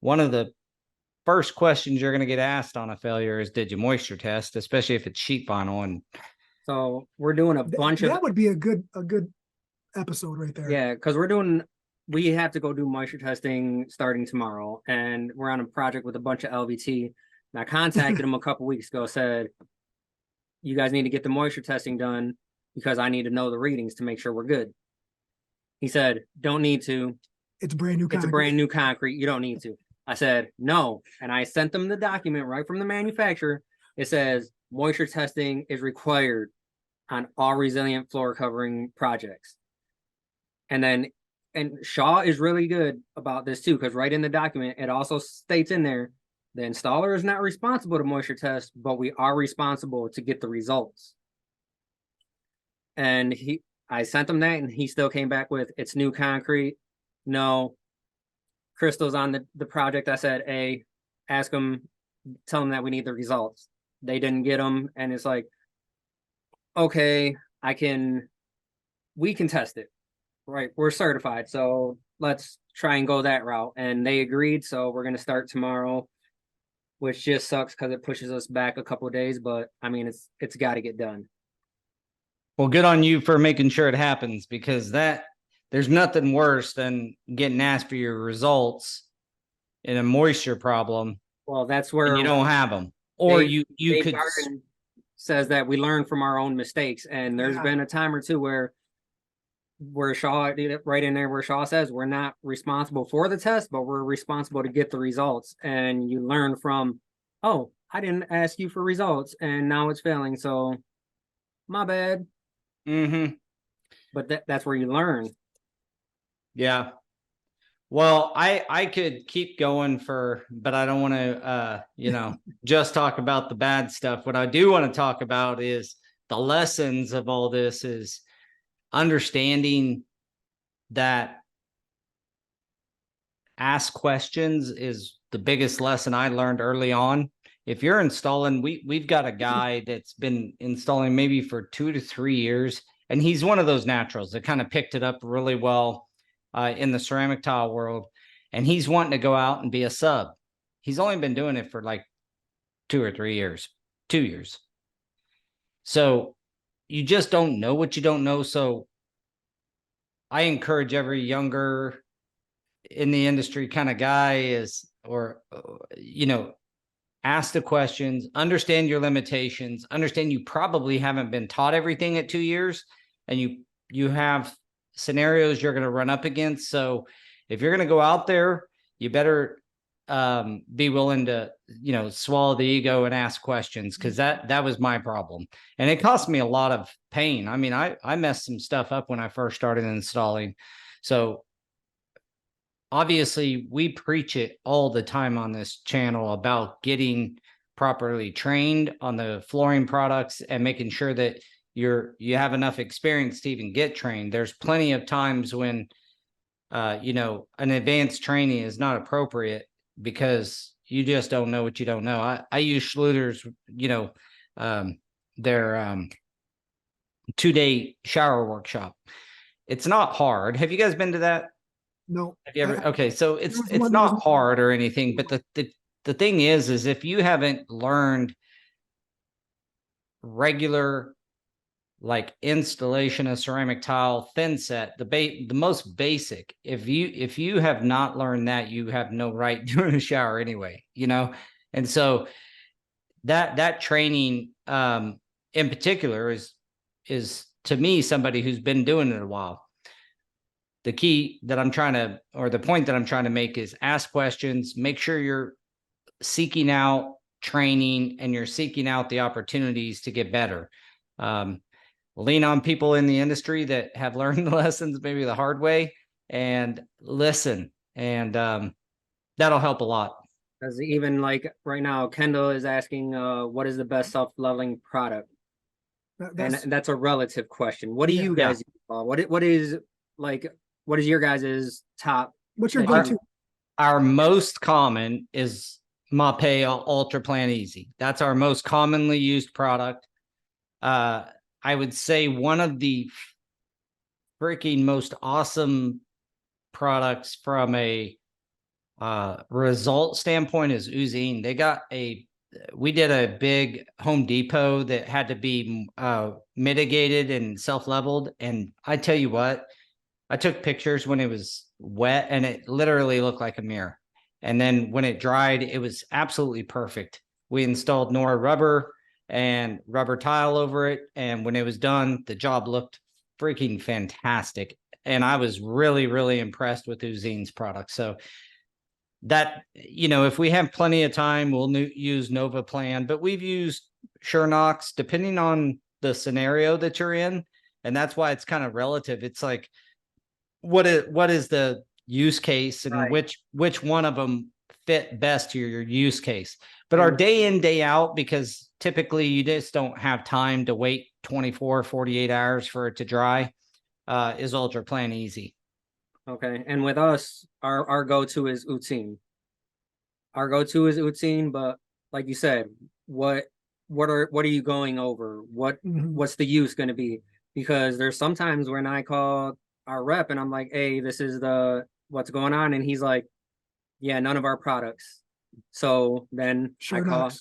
One of the first questions you're going to get asked on a failure is, did you moisture test? Especially if it's sheet vinyl. And So we're doing a bunch of, That would be a good episode right there. yeah, because we have to go do moisture testing starting tomorrow, and we're on a project with a bunch of LVT. And I contacted them a couple weeks ago, said, you guys need to get the moisture testing done because I need to know the readings to make sure we're good. He said, don't need to. It's brand new It's a concrete. brand new concrete. You don't need to. I said, no. And I sent them the document right from the manufacturer. It says moisture testing is required on all resilient floor covering projects. And Shaw is really good about this too, because right in the document, it also states in there, the installer is not responsible to moisture test, but we are responsible to get the results. And I sent him that, and he still came back with, it's new concrete. No. Crystal's on the project. I said, hey, ask them, tell them that we need the results. They didn't get them. And it's like, okay, we can test it. Right. We're certified. So let's try and go that route. And they agreed. So we're going to start tomorrow, which just sucks because it pushes us back a couple of days. But I mean, it's got to get done. Well, good on you for making sure it happens, because there's nothing worse than getting asked for your results in a moisture problem. Well, that's where and you don't have them, or Dave could. Garden says that we learn from our own mistakes, and there's been a time or two where Shaw did it right in there, where Shaw says we're not responsible for the test, but we're responsible to get the results. And you learn from, oh, I didn't ask you for results, and now it's failing, so my bad. Mm-hmm. But that's where you learn. Yeah. Well, I could keep going but I don't want to, just talk about the bad stuff. What I do want to talk about is the lessons of all this, is understanding that ask questions is the biggest lesson I learned early on. If you're installing, we've got a guy that's been installing maybe for 2 to 3 years, and he's one of those naturals that kind of picked it up really well in the ceramic tile world, and he's wanting to go out and be a sub. He's only been doing it for like 2 or 3 years, 2 years. So you just don't know what you don't know. So I encourage every younger in the industry kind of guy ask the questions, understand your limitations, understand you probably haven't been taught everything at 2 years, and you have scenarios you're going to run up against. So if you're going to go out there, you better be willing to, swallow the ego and ask questions, because that was my problem. And it cost me a lot of pain. I mean, I messed some stuff up when I first started installing. So obviously we preach it all the time on this channel about getting properly trained on the flooring products and making sure that you have enough experience to even get trained. There's plenty of times when, an advanced training is not appropriate because you just don't know what you don't know. I use Schluter's, their 2-day shower workshop. It's not hard. Have you guys been to that? No. Have you ever? Okay, so it's not hard or anything, but the thing is if you haven't learned regular, like, installation of ceramic tile thin set, the most basic, if you have not learned that, you have no right doing a shower anyway, and so that training in particular is to me somebody who's been doing it a while. The key that the point that I'm trying to make is ask questions, make sure you're seeking out training and you're seeking out the opportunities to get better. Lean on people in the industry that have learned the lessons maybe the hard way, and listen, and that'll help a lot. Because even like right now, Kendall is asking, what is the best self-leveling product? And that's a relative question. What do you guys use? What is your guys' top? What's your go-to? Our most common is Mapei Ultra Plan Easy. That's our most commonly used product. I would say one of the freaking most awesome products from a result standpoint is Uzine. They got a we did a big Home Depot that had to be mitigated and self-leveled. And I tell you what, I took pictures when it was wet and it literally looked like a mirror. And then when it dried, it was absolutely perfect. We installed Nora rubber and rubber tile over it. And when it was done, the job looked freaking fantastic. And I was really, really impressed with Uzine's product. So that, you know, if we have plenty of time, we'll use Nova Plan, but we've used Shernox depending on the scenario that you're in. And that's why it's kind of relative. It's like, what is the use case and Right. which one of them fit best to your use case. But our day in, day out, because typically you just don't have time to wait 24, 48 hours for it to dry, is Ultra Plan Easy. Okay. And with us, our go-to is Uzine. Our go-to is Uzine, but like you said, what are you going over? What's the use going to be? Because there's sometimes when I call our rep and I'm like, hey, this is what's going on, and he's like, yeah, none of our products. So then Shernox.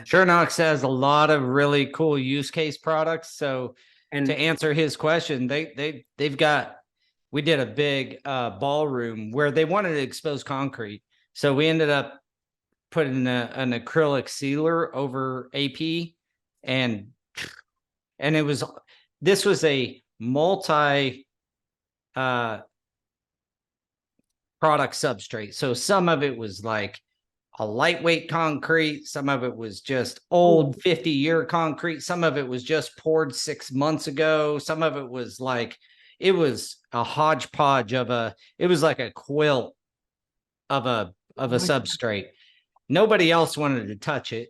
Shernox has a lot of really cool use case products. So and to answer his question, they've got, we did a big ballroom where they wanted to expose concrete. So we ended up putting an acrylic sealer over AP, and this was a multi product substrate. So some of it was like a lightweight concrete, some of it was just old 50-year concrete, some of it was just poured 6 months ago, some of it was like, it was a hodgepodge it was like a quilt of a substrate. Nobody else wanted to touch it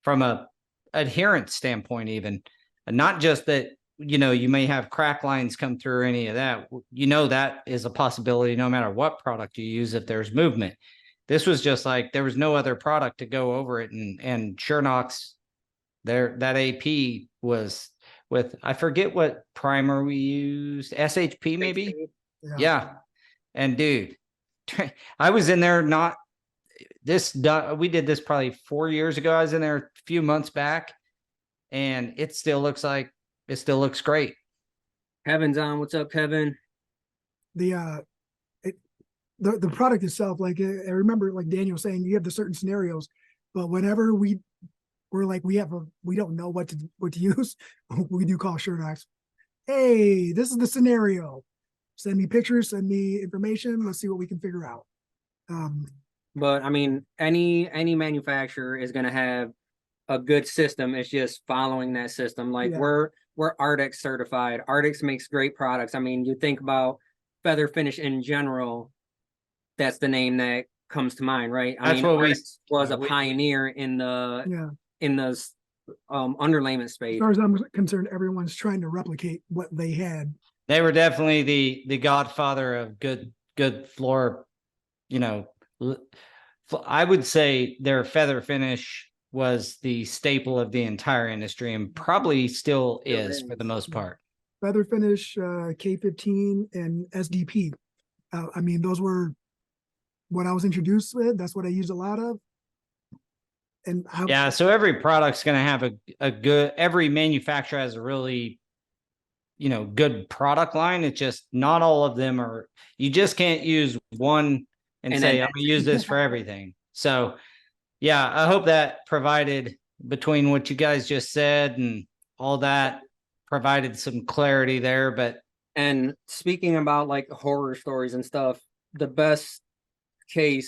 from a adherence standpoint, even. Not just that, you know, you may have crack lines come through or any of that. You know, that is a possibility no matter what product you use if there's movement. This was just like, there was no other product to go over it. And Shernox, that AP was with, I forget what primer we used, SHP maybe? Yeah. And dude, I was in there we did this probably 4 years ago. I was in there a few months back and it still looks great. Kevin's on. What's up, Kevin? The product itself, like I remember like Daniel saying, you have the certain scenarios, but whenever we're like, we don't know what to use, we do call Shernox. Hey, this is the scenario. Send me pictures, send me information. Let's see what we can figure out. But I mean, any manufacturer is going to have a good system. It's just following that system. Like we're Ardex certified. Ardex makes great products. I mean, you think about Feather Finish in general, that's the name that comes to mind, right? I mean, Ardex was a pioneer in the underlayment space. As far as I'm concerned, everyone's trying to replicate what they had. They were definitely the godfather of good floor, you know. I would say their Feather Finish was the staple of the entire industry and probably still is for the most part. Feather Finish, K15 and SDP. I mean, those were what I was introduced with. That's what I used a lot of. And so every product's going to have a good, every manufacturer has a really, you know, good product line. It's just not all of them are, you just can't use one and say, I'm going to use this for everything. So yeah, I hope that provided, between what you guys just said and all that, provided some clarity there. And speaking about like horror stories and stuff, the best thing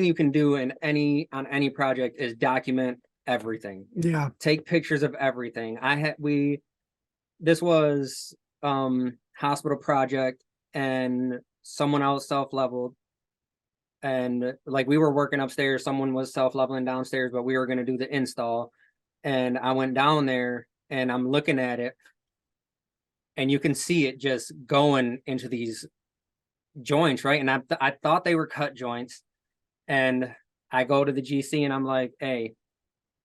you can do on any project is document everything. Yeah. Take pictures of everything. This was hospital project and someone else self-leveled, and like we were working upstairs, someone was self-leveling downstairs, but we were going to do the install, and I went down there and I'm looking at it and you can see it just going into these joints, right? And I thought they were cut joints, and I go to the GC and I'm like, hey,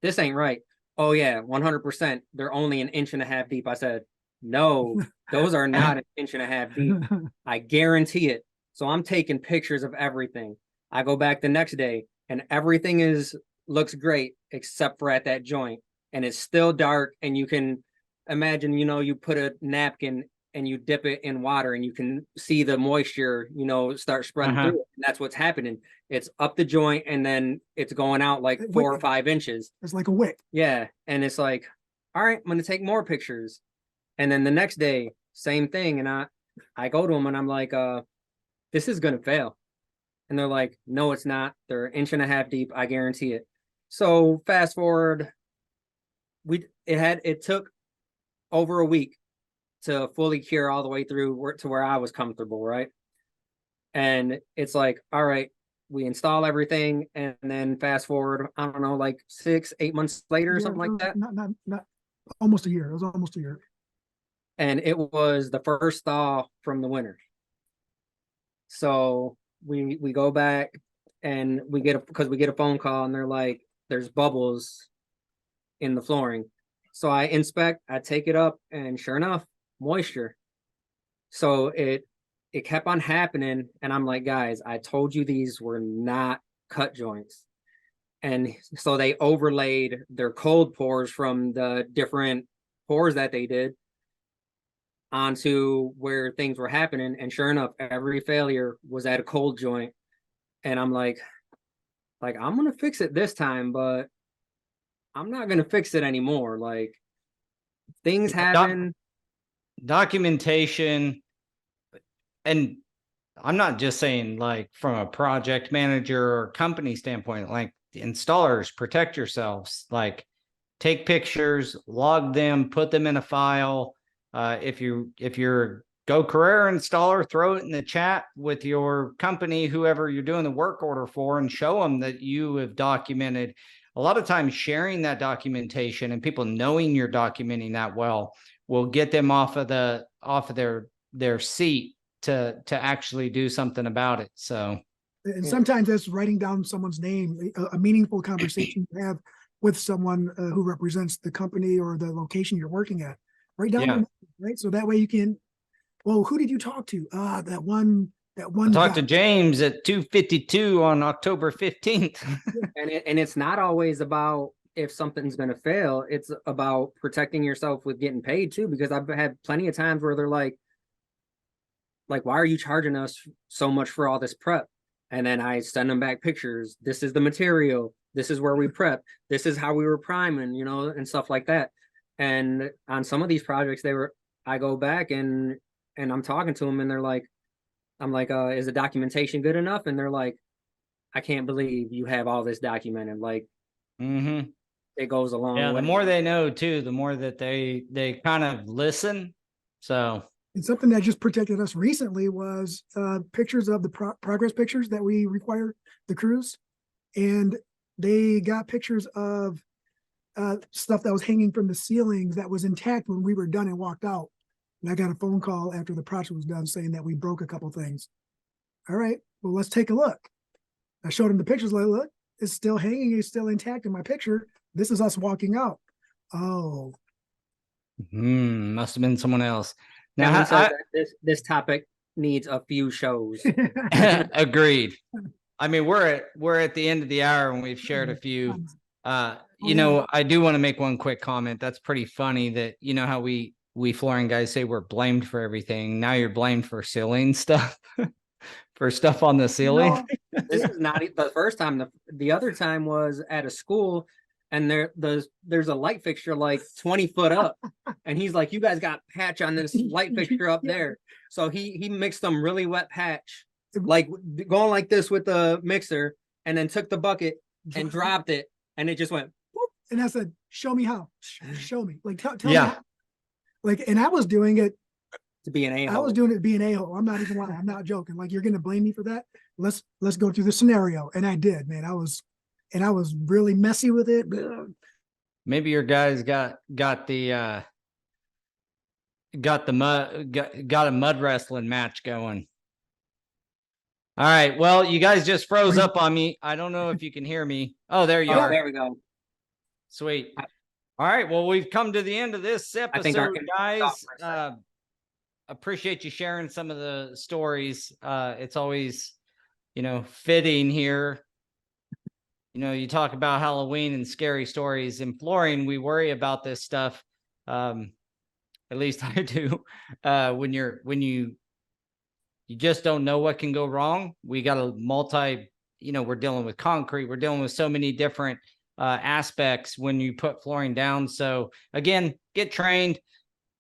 this ain't right. Oh yeah, 100%. They're only 1.5 inches deep. I said, no, those are not 1.5 inches deep. I guarantee it. So I'm taking pictures of everything. I go back the next day. and everything looks great except for at that joint, and it's still dark, and you can imagine, you put a napkin and you dip it in water and you can see the moisture, start spreading Uh-huh. through it. And that's what's happening. It's up the joint and then it's going out like 4 or 5 inches. It's like a wick. Yeah. And it's like, all right, I'm going to take more pictures. And then the next day, same thing. And I go to them and I'm like, this is going to fail. And they're like, no, it's not. They're 1.5 inches deep. I guarantee it. So fast forward, it took over a week to fully cure all the way through to where I was comfortable, right? And it's like, all right, we install everything, and then fast forward, I don't know, like 6-8 months later or something like that. Not almost a year. It was almost a year. And it was the first thaw from the winter. So we go back and we get a phone call and they're like, there's bubbles in the flooring. So I inspect, I take it up, and sure enough, moisture. So it kept on happening, and I'm like, guys, I told you these were not cut joints. And so they overlaid their cold pours from the different pours that they did onto where things were happening, and sure enough, every failure was at a cold joint. And I'm like I'm gonna fix it this time, but I'm not gonna fix it anymore. Like, things happen. Documentation, and I'm not just saying like from a project manager or company standpoint, like the installers, protect yourselves, like take pictures, log them, put them in a file. If you're Go Carrera installer, throw it in the chat with your company, whoever you're doing the work order for, and show them that you have documented. A lot of times sharing that documentation and people knowing you're documenting that well will get them off of their seat to actually do something about it. So, and sometimes that's writing down someone's name, a meaningful conversation you have with someone who represents the company or the location you're working at. Write down their name, right? So that way you can, well, who did you talk to? That one I talked to James at 2:52 on October 15th. And it's not always about if something's going to fail. It's about protecting yourself with getting paid too, because I've had plenty of times where they're like, why are you charging us so much for all this prep? And then I send them back pictures. This is the material. This is where we prep. This is how we were priming, and stuff like that. And on some of these projects, I go back and I'm talking to them, and they're like, I'm like, is the documentation good enough? And they're like, I can't believe you have all this documented. Like, it goes a long way. The more they know too, the more that they kind of listen. So, and something that just protected us recently was pictures of the progress pictures that we require the crews, and they got pictures of stuff that was hanging from the ceilings that was intact when we were done and walked out. And I got a phone call after the project was done saying that we broke a couple things. All right, well, let's take a look. I showed him the pictures. Like, look, it's still hanging. It's still intact in my picture. This is us walking out. Oh. Must have been someone else. Now, this topic needs a few shows. Agreed. I mean, we're at the end of the hour and we've shared a few. I do want to make one quick comment. That's pretty funny that, how we flooring guys say we're blamed for everything. Now you're blamed for ceiling stuff, for stuff on the ceiling. No, this is not the first time. The other time was at a school, and there's a light fixture like 20 foot up, and he's like, you guys got patch on this light fixture up there. So he mixed some really wet patch, like going like this with the mixer, and then took the bucket and dropped it, and it just went whoop. And I said, show me how. Show me. Like, tell me how. Like, and I was doing it to be an a-hole. I was doing it to be an a-hole. I'm not even lying. I'm not joking. Like, you're gonna blame me for that? Let's go through the scenario. And I did, man. I was really messy with it. Maybe your guys got a mud wrestling match going. All right. Well, you guys just froze up on me. I don't know if you can hear me. Oh, there you are. There we go. Sweet. All right. Well, we've come to the end of this episode, guys. Appreciate you sharing some of the stories. It's always, fitting here you know, you talk about Halloween and scary stories in flooring. We worry about this stuff. At least I do. When you just don't know what can go wrong. We got a we're dealing with concrete. We're dealing with so many different aspects when you put flooring down. So again, get trained,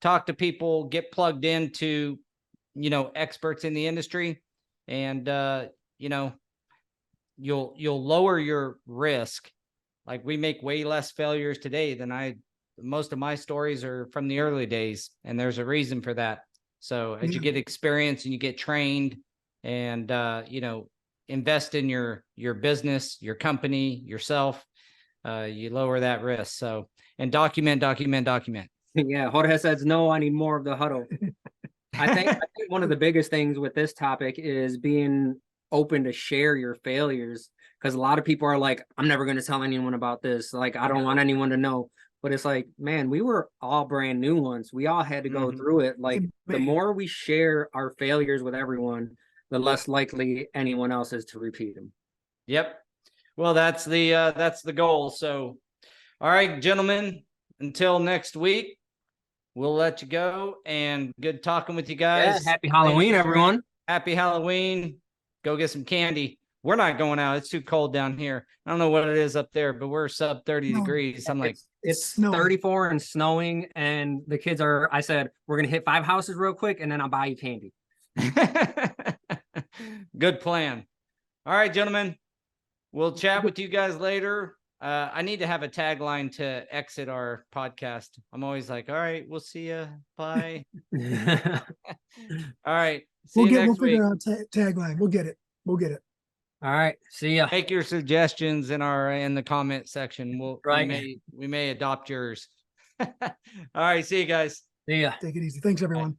talk to people, get plugged into, experts in the industry, and you'll lower your risk. Like, we make way less failures today than most of my stories are from the early days, and there's a reason for that. So as you get experience and you get trained and invest in your business, your company, yourself, you lower that risk. So, and document. Yeah, Jorge says, no, I need more of the huddle. I think one of the biggest things with this topic is being open to share your failures, because a lot of people are like, I'm never going to tell anyone about this. Like, I don't want anyone to know. But it's like, man, we were all brand new ones. We all had to go through it. Like, the more we share our failures with everyone, the less likely anyone else is to repeat them. Yep. Well, that's the goal. So, all right, gentlemen, until next week, we'll let you go, and good talking with you guys. Yeah, happy Halloween, everyone. Happy Halloween. Go get some candy. We're not going out. It's too cold down here. I don't know what it is up there, but we're sub 30 degrees. I'm like, it's 34 and snowing, and the kids are, I said, we're going to hit 5 houses real quick, and then I'll buy you candy. Good plan. All right, gentlemen, we'll chat with you guys later. I need to have a tagline to exit our podcast. I'm always like, all right, we'll see you. Bye. All right. See you next week. We'll figure out tagline. We'll get it. All right. See ya. Make your suggestions in the comment section. We may adopt yours. All right. See you guys. See ya. Take it easy. Thanks, everyone. Bye.